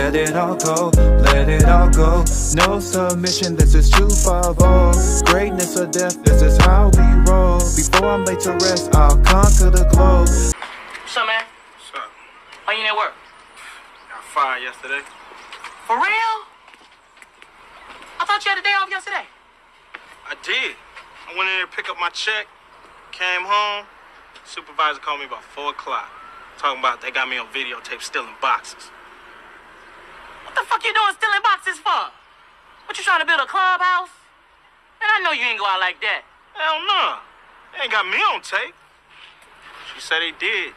let it all go, let it all go. No submission, this is 250. Greatness or death, this is how we roll. Before I'm laid to rest, I'll conquer the globe. What's up, man? What's up? Why you ain't at work? Got fired yesterday. For real? I thought you had a day off yesterday. I did. I went in there to pick up my check, came home. Supervisor called me about 4 o'clock. Talking about they got me on videotape stealing boxes. What the fuck you doing stealing boxes for? What, you trying to build a clubhouse? Man, I know you ain't go out like that. Hell no. They ain't got me on tape. She said they did.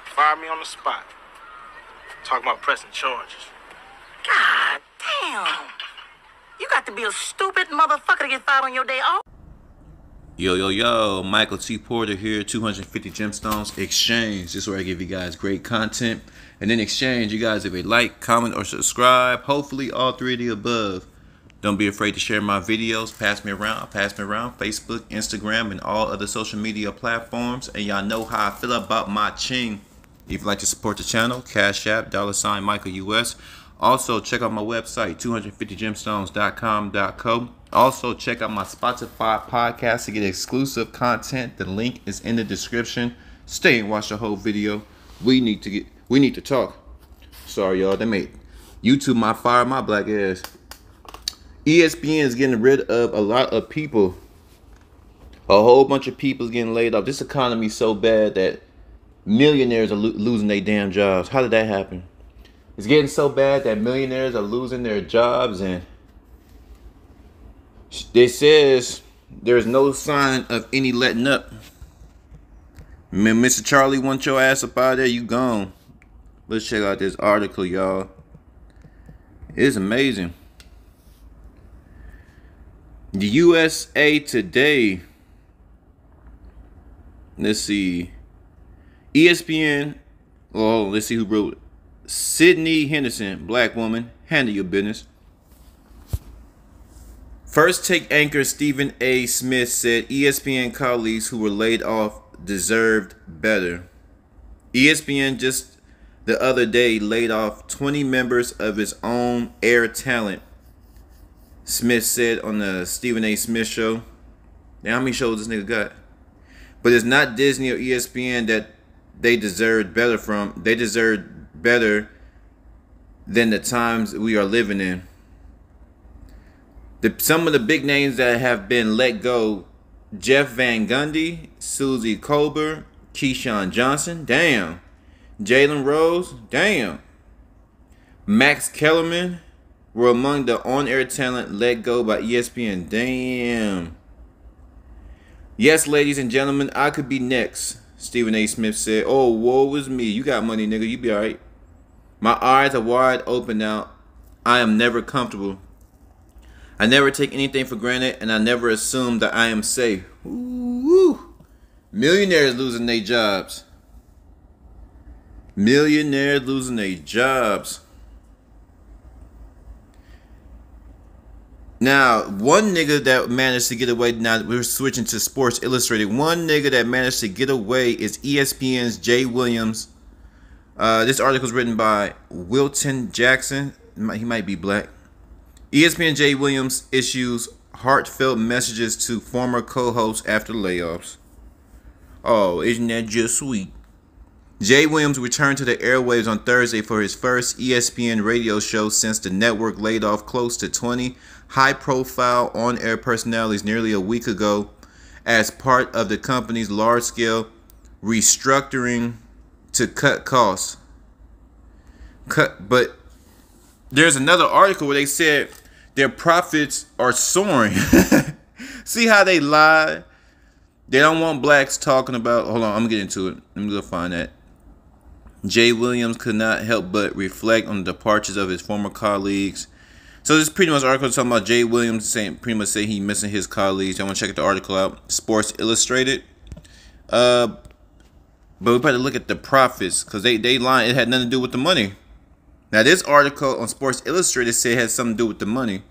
Fired me on the spot. Talking about pressing charges. God damn. You got to be a stupid motherfucker to get fired on your day off. Yo, Michael T. Porter here, 250 Gemstones Exchange. This is where I give you guys great content. And in exchange, you guys, if you like, comment, or subscribe, hopefully all 3 of the above. Don't be afraid to share my videos. Pass me around, Facebook, Instagram, and all other social media platforms. And y'all know how I feel about my ching. If you'd like to support the channel, Cash App, $ Michael US. Also, check out my website, 250gemstones.com.co. Also, check out my Spotify podcast to get exclusive content. The link is in the description. Stay and watch the whole video. We need to talk. Sorry, y'all. They made YouTube fire my black ass. ESPN is getting rid of a lot of people. A whole bunch of people is getting laid off. This economy is so bad that millionaires are losing their damn jobs. How did that happen? It's getting so bad that millionaires are losing their jobs, and it says there's no sign of any letting up. Mr. Charlie wants your ass up out of there, you gone. Let's check out this article, y'all. It's amazing. The USA Today. Let's see. ESPN. Oh, let's see who wrote it. Sydney Henderson, black woman, handle your business. First Take anchor Stephen A. Smith said ESPN colleagues who were laid off deserved better. ESPN just the other day laid off 20 members of its own air talent, Smith said on the Stephen A. Smith show. Now, how many shows this nigga got? But it's not Disney or ESPN that they deserved better from. They deserved better than the times we are living in. Some of the big names that have been let go: Jeff Van Gundy, Susie Colbert, Keyshawn Johnson, damn. Jalen Rose, damn. Max Kellerman were among the on-air talent let go by ESPN, damn. Yes, ladies and gentlemen, I could be next, Stephen A. Smith said. Oh, woe is me. You got money, nigga. You be all right. My eyes are wide open now. I am never comfortable. I never take anything for granted, and I never assume that I am safe. Ooh, millionaires losing their jobs. Millionaires losing their jobs. Now, one nigga that managed to get away, now we're switching to Sports Illustrated. One nigga that managed to get away is ESPN's Jay Williams. This article is written by Wilton Jackson. He might be black. ESPN Jay Williams issues heartfelt messages to former co-hosts after layoffs. Oh, isn't that just sweet? Jay Williams returned to the airwaves on Thursday for his first ESPN radio show since the network laid off close to 20 high-profile on-air personalities nearly a week ago as part of the company's large-scale restructuring to cut costs. But there's another article where they said their profits are soaring. See how they lie? They don't want blacks talking about... Hold on, I'm going to get into it. Let me go find that. Jay Williams could not help but reflect on the departures of his former colleagues. So this is pretty much an article talking about Jay Williams saying, pretty much say he missing his colleagues. I want to check the article out. Sports Illustrated. But we better look at the profits because they lying. It had nothing to do with the money. Now this article on Sports Illustrated said it had something to do with the money.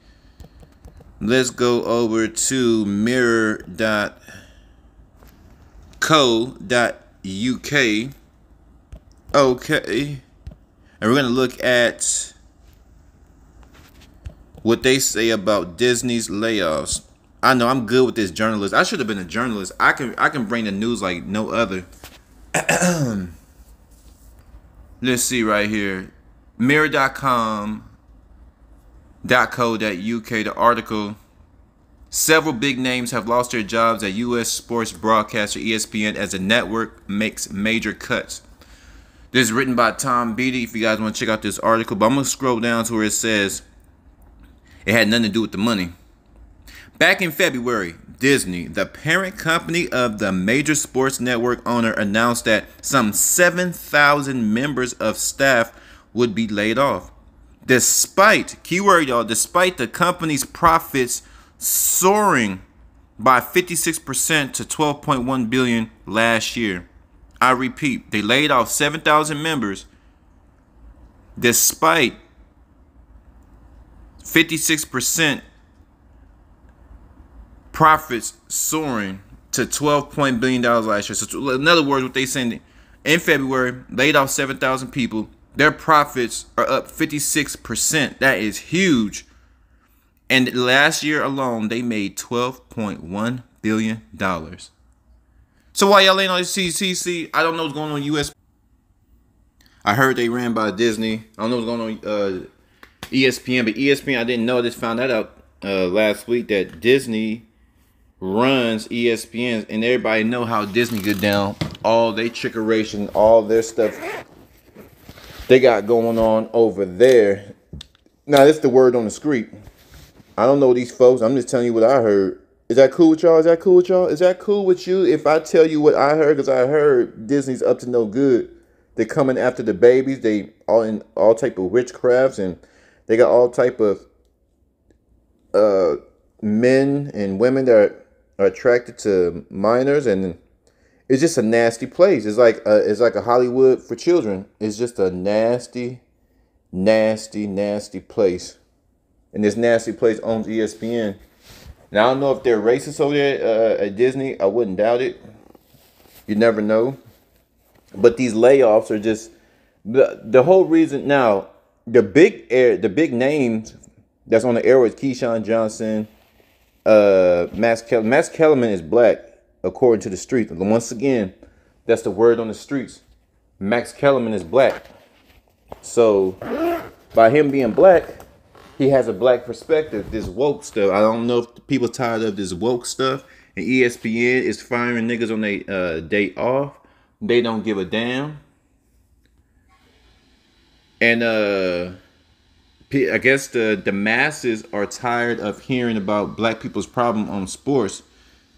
Let's go over to mirror.co.uk. Okay. And we're going to look at what they say about Disney's layoffs. I know I'm good with this journalist. I should have been a journalist. I can bring the news like no other. Let's see right here. Mirror.com.co.uk, the article. Several big names have lost their jobs at U.S. sports broadcaster ESPN as the network makes major cuts. This is written by Tom Beatty, if you guys want to check out this article. But I'm going to scroll down to where it says it had nothing to do with the money. Back in February, Disney, the parent company of the major sports network owner, announced that some 7,000 members of staff would be laid off. Despite, keyword y'all, despite the company's profits soaring by 56% to $12.1 billion last year. I repeat, they laid off 7,000 members despite 56% profits soaring to $12 billion last year. So in other words, what they saying, in February, laid off 7,000 people. Their profits are up 56%. That is huge. And last year alone, they made $12.1 billion. So while y'all ain't on CCC, I don't know what's going on US. I heard they ran by Disney. I don't know what's going on ESPN, but ESPN, I didn't know. I just found that out last week that Disney runs ESPN, and everybody know how Disney get down. All their trickeration, all their stuff they got going on over there. Now, this is the word on the street. I don't know these folks. I'm just telling you what I heard. Is that cool with y'all? Is that cool with y'all? Is that cool with you if I tell you what I heard? Because I heard Disney's up to no good. They're coming after the babies. They all in all type of witchcrafts, and they got all type of men and women that are attracted to minors, and it's just a nasty place. It's like a Hollywood for children. It's just a nasty, nasty, nasty place. And this nasty place owns ESPN. Now, I don't know if they're racist over there at Disney. I wouldn't doubt it. You never know. But these layoffs are just the whole reason. Now, the big names that's on the air is Keyshawn Johnson, Max Kellerman. Max Kellerman is black, according to the streets. Once again, that's the word on the streets. Max Kellerman is black. So, by him being black, he has a black perspective. This woke stuff. I don't know if people tired of this woke stuff. And ESPN is firing niggas on their day off. They don't give a damn. And I guess the masses are tired of hearing about black people's problem on sports.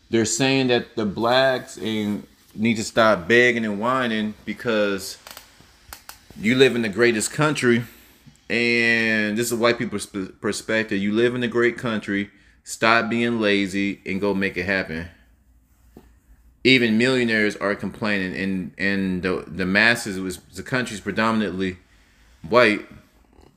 They're saying that the blacks need to stop begging and whining because you live in the greatest country. And this is a white people's perspective. You live in a great country. Stop being lazy and go make it happen. Even millionaires are complaining, and the masses the country's predominantly white.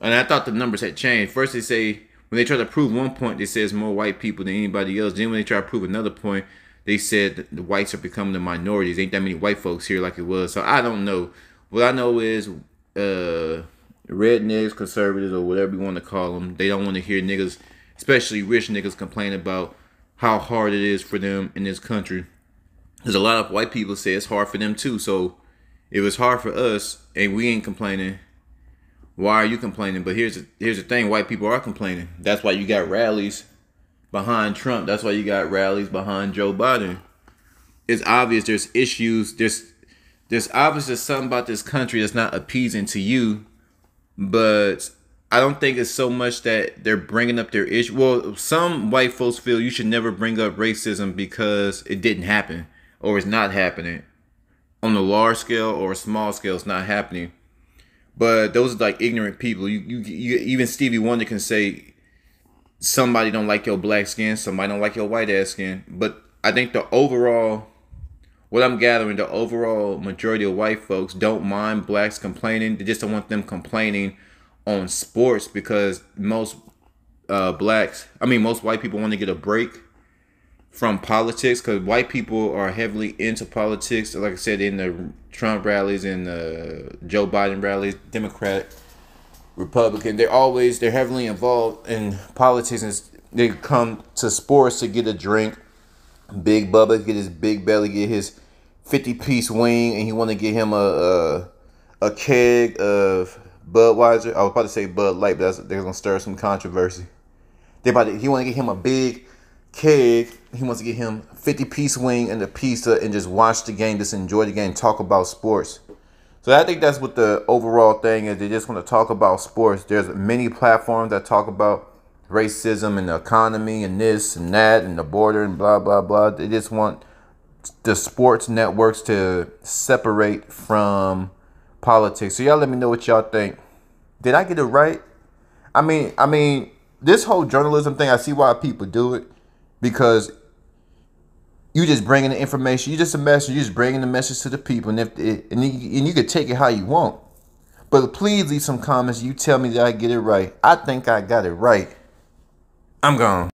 And I thought the numbers had changed. First they say, when they try to prove one point, they say it's more white people than anybody else. Then when they try to prove another point, they said that the whites are becoming the minorities. Ain't that many white folks here like it was. So I don't know. What I know is rednecks, conservatives, or whatever you want to call them, they don't want to hear niggas, especially rich niggas, complain about how hard it is for them in this country. There's a lot of white people say it's hard for them too. So if it's hard for us and we ain't complaining, why are you complaining? But here's the thing, white people are complaining. That's why you got rallies behind Trump. That's why you got rallies behind Joe Biden. It's obvious there's issues. There's obviously something about this country that's not appeasing to you. But I don't think it's so much that they're bringing up their issue. Well, some white folks feel you should never bring up racism because it didn't happen or it's not happening. On a large scale or a small scale, it's not happening. But those are like ignorant people. You even Stevie Wonder can say somebody don't like your black skin, somebody don't like your white ass skin. But I think what I'm gathering, the overall majority of white folks don't mind blacks complaining. They just don't want them complaining on sports because most white people want to get a break from politics because white people are heavily into politics. Like I said, in the Trump rallies and the Joe Biden rallies, Democrat Republican. They're heavily involved in politics, and they come to sports to get a drink. Big Bubba get his big belly, get his 50-piece wing, and he want to get him a keg of Budweiser. I was about to say Bud Light, but they're gonna stir some controversy. He want to get him a big keg. He wants to get him 50-piece wing and a pizza, and just watch the game, just enjoy the game, talk about sports. So I think that's what the overall thing is. They just want to talk about sports. There's many platforms that talk about racism and the economy and this and that and the border and blah, blah, blah. They just want the sports networks to separate from politics. So y'all let me know what y'all think. Did I get it right? I mean, this whole journalism thing, I see why people do it, because you just bringing the information. You just a messenger. You just bringing the message to the people, and you can take it how you want. But please leave some comments. You tell me that I get it right. I think I got it right. I'm gone.